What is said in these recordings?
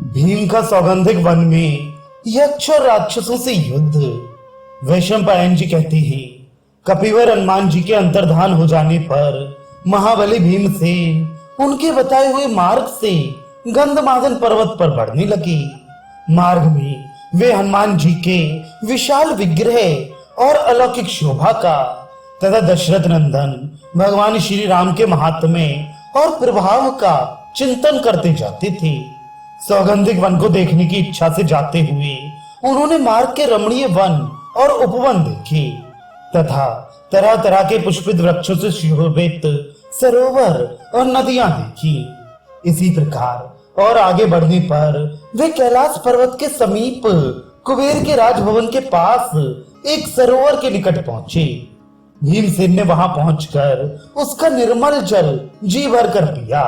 भीम का सौगंधिक वन में यक्ष और राक्षसों से युद्ध। वैशंपायन जी कहते हैं, कपिवर हनुमान जी के अंतर्धान हो जाने पर महाबली भीमसेन उनके बताए हुए मार्ग से गंधमादन पर्वत पर बढ़ने लगे। मार्ग में वे हनुमान जी के विशाल विग्रह और अलौकिक शोभा का तथा दशरथ नंदन भगवान श्री राम के महात्म्य और प्रभाव का चिंतन करते जाते थे। सौगंधिक वन को देखने की इच्छा से जाते हुए उन्होंने मार्ग के रमणीय वन और उपवन देखे तथा तरह तरह के पुष्पित वृक्षों से शोभित सरोवर और नदियां देखी। इसी प्रकार और आगे बढ़ने पर वे कैलाश पर्वत के समीप कुबेर के राजभवन के पास एक सरोवर के निकट पहुंचे। भीमसेन ने वहां पहुंचकर उसका निर्मल जल जी भर कर पिया।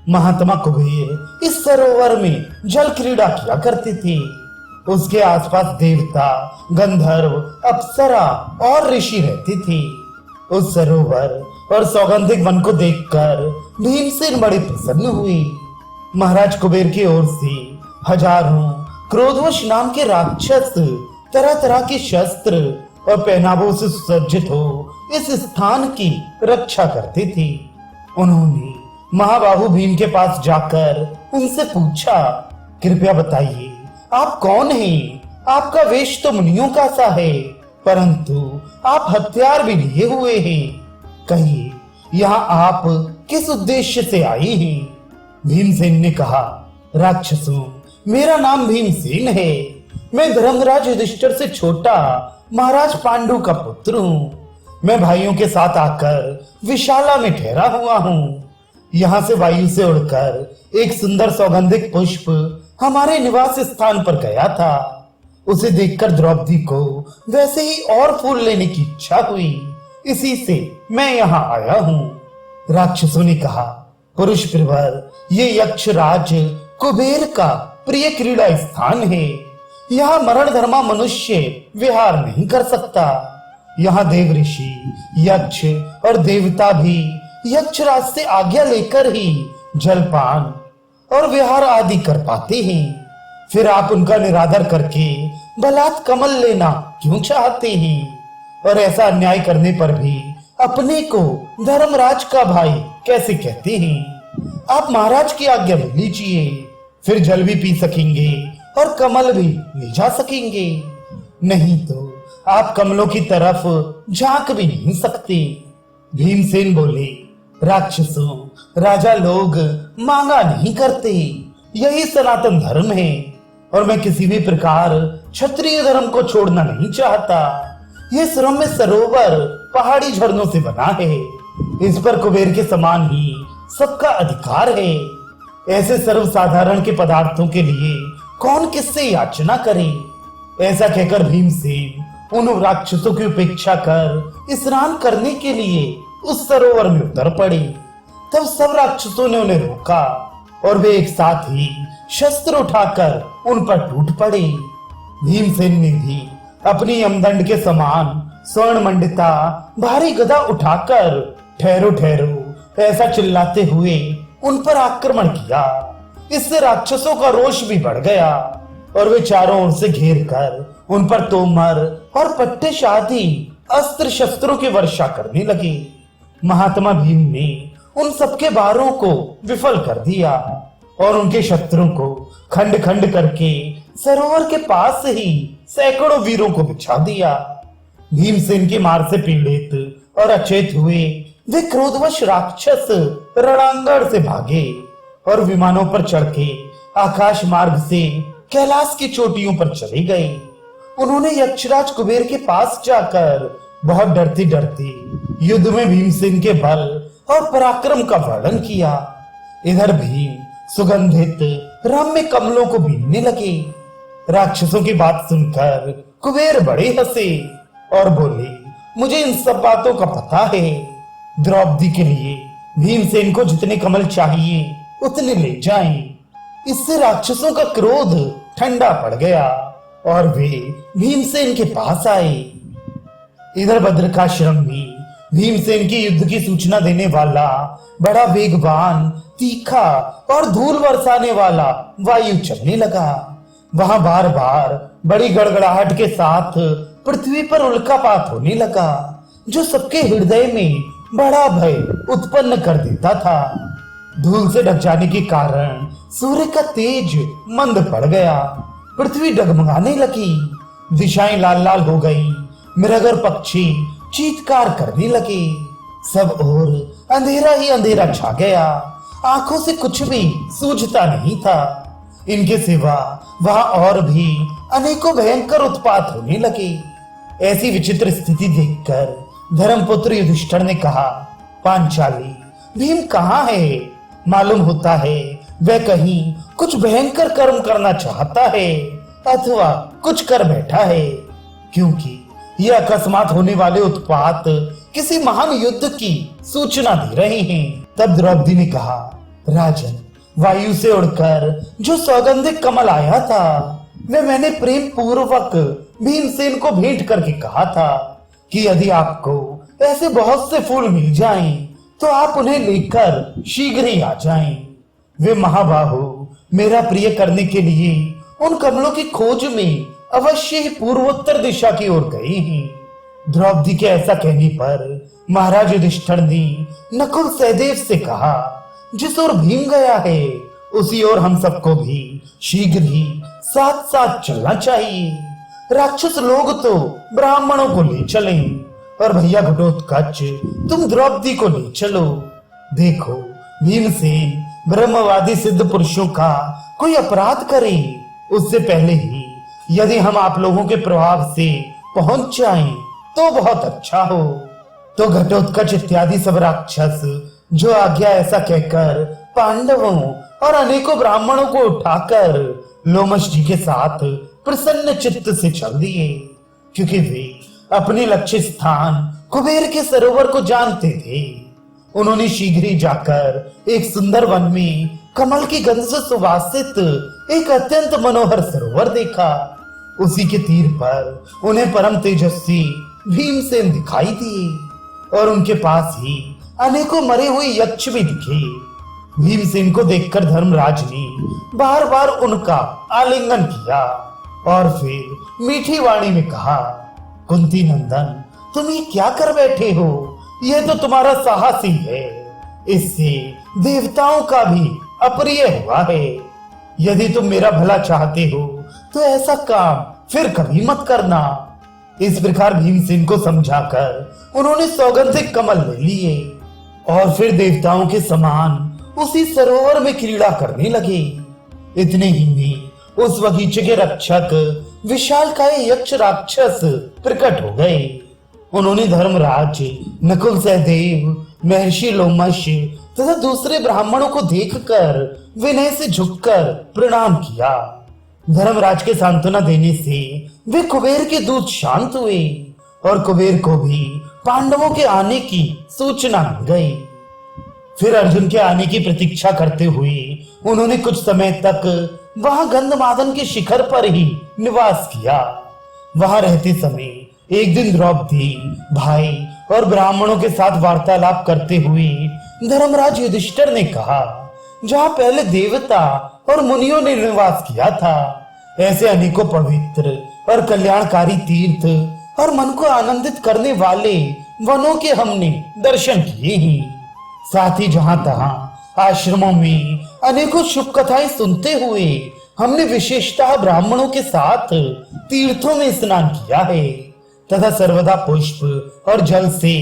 महात्मा कुबेर इस सरोवर में जल क्रीड़ा किया करते थे। उसके आसपास देवता, गंधर्व, अप्सरा और ऋषि रहते थे। उस सरोवर और सौगंधिक वन को देखकर भीमसेन बड़े प्रसन्न हुए। महाराज कुबेर की ओर से हजारों क्रोधवश नाम के राक्षस तरह तरह के शस्त्र और पहनावों से सुसज्जित हो इस स्थान की रक्षा करते थे। उन्होंने महाबाहु भीम के पास जाकर उनसे पूछा, कृपया बताइए आप कौन हैं? आपका वेश तो मुनियों का सा है, परंतु आप हथियार भी लिए हुए हैं। कहिए यहाँ आप किस उद्देश्य से आए हैं? भीमसेन ने कहा, राक्षसों, मेरा नाम भीमसेन है। मैं धर्मराज युधिष्ठिर से छोटा महाराज पांडु का पुत्र हूँ। मैं भाइयों के साथ आकर विशाला में ठहरा हुआ हूँ। यहाँ से वायु से उड़कर एक सुंदर सौगंधिक पुष्प हमारे निवास स्थान पर गया था। उसे देखकर द्रौपदी को वैसे ही और फूल लेने की इच्छा हुई। इसी से मैं यहाँ आया हूँ। राक्षसों ने कहा, पुरुष प्रवर, ये यक्षराज कुबेर का प्रिय क्रीड़ा स्थान है। यहाँ मरण धर्मा मनुष्य विहार नहीं कर सकता। यहाँ देव ऋषि, यक्ष और देवता भी यक्षराज से आज्ञा लेकर ही जलपान और विहार आदि कर पाते हैं। फिर आप उनका निरादर करके बलात् कमल लेना क्यों चाहते हैं? और ऐसा अन्याय करने पर भी अपने को धर्मराज का भाई कैसे कहते हैं? आप महाराज की आज्ञा ले लीजिए, फिर जल भी पी सकेंगे और कमल भी ले जा सकेंगे। नहीं तो आप कमलों की तरफ झांक भी नहीं सकते। भीमसेन बोले, राक्षसों, राजा लोग मांगा नहीं करते, यही सनातन धर्म है और मैं किसी भी प्रकार क्षत्रिय धर्म को छोड़ना नहीं चाहता। ये रम्य सरोवर पहाड़ी झरनों से बना है। इस पर कुबेर के समान ही सबका अधिकार है। ऐसे सर्वसाधारण के पदार्थों के लिए कौन किससे याचना करे? ऐसा कहकर भीमसेन उन राक्षसों की उपेक्षा कर स्नान करने के लिए उस सरोवर में उतर पड़े। तब सब राक्षसों ने उन्हें रोका और वे एक साथ ही शस्त्र उठाकर उन पर टूट पड़े। भीमसेन ने भी अपनी यमदंड के समान स्वर्ण मंडिता भारी गदा उठाकर ठहरो ठहरो ऐसा चिल्लाते हुए उन पर आक्रमण किया। इससे राक्षसों का रोष भी बढ़ गया और वे चारों ओर से घेर कर उन पर तोमर और पट्टे आदि अस्त्र शस्त्रों की वर्षा करने लगे। महात्मा भीम ने उन सबके बारों को विफल कर दिया और उनके शस्त्रों को खंड खंड करके सरोवर के पास ही सैकड़ों वीरों को बिछा दिया। भीमसेन के मार से पीड़ित और अचेत हुए वे क्रोधवश राक्षस रणांगण से भागे और विमानों पर चढ़ के आकाश मार्ग से कैलाश की चोटियों पर चले गए। उन्होंने यक्षराज कुबेर के पास जाकर बहुत डरती डरती युद्ध में भीमसेन के बल और पराक्रम का वर्णन किया। इधर भीम सुगंधित रम्य कमलों को बीनने लगे। राक्षसों की बात सुनकर कुबेर बड़े हंसे और बोले, मुझे इन सब बातों का पता है। द्रौपदी के लिए भीमसेन को जितने कमल चाहिए उतने ले जाएं। इससे राक्षसों का क्रोध ठंडा पड़ गया और वे भीमसेन के पास आए। इधर बद्रिकाश्रम में भीमसेन की युद्ध की सूचना देने वाला बड़ा वेगवान, तीखा और धूल बरसाने वाला वायु चलने लगा। वहां बार बार बड़ी गड़गड़ाहट के साथ पृथ्वी पर उल्कापात होने लगा, जो सबके हृदय में बड़ा भय उत्पन्न कर देता था। धूल से ढक जाने के कारण सूर्य का तेज मंद पड़ गया, पृथ्वी डगमगाने लगी, दिशाएं लाल लाल हो गई, मृग और पक्षी चीत्कार करने लगे। सब ओर अंधेरा ही अंधेरा छा गया, आंखों से कुछ भी सूझता नहीं था। इनके सिवा वहां और भी अनेकों भयंकर उत्पात होने लगे। ऐसी विचित्र स्थिति देखकर धर्मपुत्र युधिष्ठिर ने कहा, पांचाली, भीम कहाँ है? मालूम होता है वह कहीं कुछ भयंकर कर्म करना चाहता है अथवा कुछ कर बैठा है, क्योंकि यह अकस्मात होने वाले उत्पात किसी महान युद्ध की सूचना दे रहे हैं। तब द्रौपदी ने कहा, राजन, वायु से उड़कर जो सौगंधिक कमल आया था वह मैंने प्रेम पूर्वक भीमसेन को भेंट करके कहा था कि यदि आपको ऐसे बहुत से फूल मिल जाएं तो आप उन्हें लेकर शीघ्र ही आ जाएं। वे महाबाहु मेरा प्रिय करने के लिए उन कमलों की खोज में अवश्य ही पूर्वोत्तर दिशा की ओर गए हैं। द्रौपदी के ऐसा कहने पर महाराज युधिष्ठिर ने नकुल सहदेव से कहा, जिस ओर भीम गया है उसी ओर हम सबको भी शीघ्र ही साथ साथ चलना चाहिए। राक्षस लोग तो ब्राह्मणों को ले चलें और भैया घटोत्कच तुम द्रौपदी को ले चलो। देखो, भीमसेन ब्रह्मवादी सिद्ध पुरुषों का कोई अपराध करे उससे पहले ही यदि हम आप लोगों के प्रभाव से पहुंच जाएं तो बहुत अच्छा हो। तो घटोत्कच इत्यादि सब राक्षस जो आज्ञा ऐसा कहकर पांडवों और अनेकों ब्राह्मणों को उठाकर लोमश जी के साथ प्रसन्न चित्त से चल दिए, क्योंकि वे अपने लक्ष्य स्थान कुबेर के सरोवर को जानते थे। उन्होंने शीघ्र ही जाकर एक सुंदर वन में कमल की गंध से सुवासित एक अत्यंत मनोहर सरोवर देखा। उसी के तीर पर उन्हें परम तेजस्वी भीमसेन दिखाई दिए और उनके पास ही अनेकों मरे हुए यक्ष भी दिखे। भीमसेन को देखकर धर्मराज ने बार बार उनका आलिंगन किया और फिर मीठी वाणी में कहा, कुंती नंदन, तुम ये क्या कर बैठे हो? यह तो तुम्हारा साहस ही है, इससे देवताओं का भी अप्रिय हुआ है। यदि तुम मेरा भला चाहते हो तो ऐसा काम फिर कभी मत करना। इस प्रकार भीमसेन को समझाकर उन्होंने सौगंधिक कमल ले लिए और फिर देवताओं के समान उसी सरोवर में क्रीड़ा करने लगे। इतने ही में उस बगीचे के रक्षक विशालकाय यक्ष राक्षस प्रकट हो गए। उन्होंने धर्मराज, नकुल सहदेव, महर्षि लोमश तथा दूसरे ब्राह्मणों को देखकर विनय से झुककर प्रणाम किया। धर्मराज के सांत्वना देने से वे कुबेर के दूत शांत हुए और कुबेर को भी पांडवों के आने की सूचना मिल गई। फिर अर्जुन के आने की प्रतीक्षा करते हुए उन्होंने कुछ समय तक वहां गंधमादन के शिखर पर ही निवास किया। वहां रहते समय एक दिन द्रौपदी भाई और ब्राह्मणों के साथ वार्तालाप करते हुए धर्मराज युधिष्ठिर ने कहा, जहां पहले देवता और मुनियों ने निवास किया था, ऐसे अनेकों पवित्र और कल्याणकारी तीर्थ और मन को आनंदित करने वाले वनों के हमने दर्शन किए हैं। साथ ही जहां तहां आश्रमों में अनेकों शुभ कथाएं सुनते हुए हमने विशेषतः ब्राह्मणों के साथ तीर्थों में स्नान किया है तथा सर्वदा पुष्प और जल से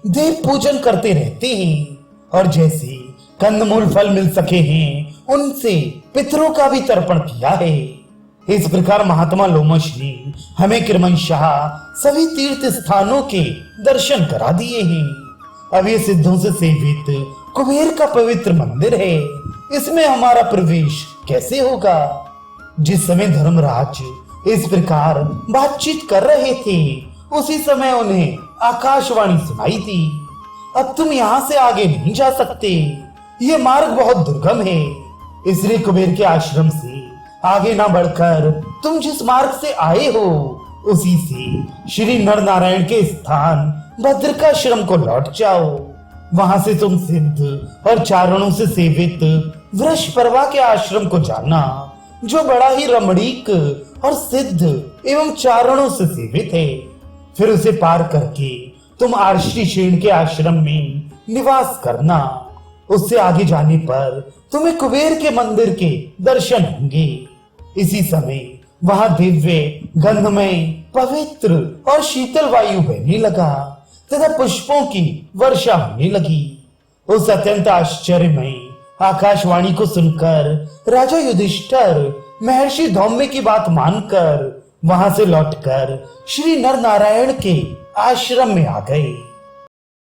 देव पूजन करते रहते हैं और जैसे कंदमूल फल मिल सके हैं उनसे पितरों का भी तर्पण किया है। इस प्रकार महात्मा लोमश ने हमें क्रमशः सभी तीर्थ स्थानों के दर्शन करा दिए हैं। अब ये सिद्धों से सेवित कुबेर का पवित्र मंदिर है, इसमें हमारा प्रवेश कैसे होगा? जिस समय धर्मराज इस प्रकार बातचीत कर रहे थे उसी समय उन्हें आकाशवाणी सुनाई दी, अब तुम यहाँ से आगे नहीं जा सकते, ये मार्ग बहुत दुर्गम है, इसलिए कुबेर के आश्रम से आगे ना बढ़कर तुम जिस मार्ग से आए हो उसी से श्री नर नारायण के स्थान भद्रिकाश्रम को लौट जाओ। वहां से तुम सिद्ध और चारणों से सेवित वृषपर्वा के आश्रम को जाना, जो बड़ा ही रमणीक और सिद्ध एवं चारणों से सेवित है। फिर उसे पार करके तुम आर्षि शेण के आश्रम में निवास करना। उससे आगे जाने पर तुम्हें कुबेर के मंदिर के दर्शन होंगे। इसी समय वहां दिव्य, गंधमय, पवित्र और शीतल वायु बहने लगा तथा पुष्पों की वर्षा होने लगी। उस अत्यंत आश्चर्यमय आकाशवाणी को सुनकर राजा युधिष्ठिर महर्षि धौम्य की बात मानकर वहां से लौटकर श्री नर नारायण के आश्रम में आ गए।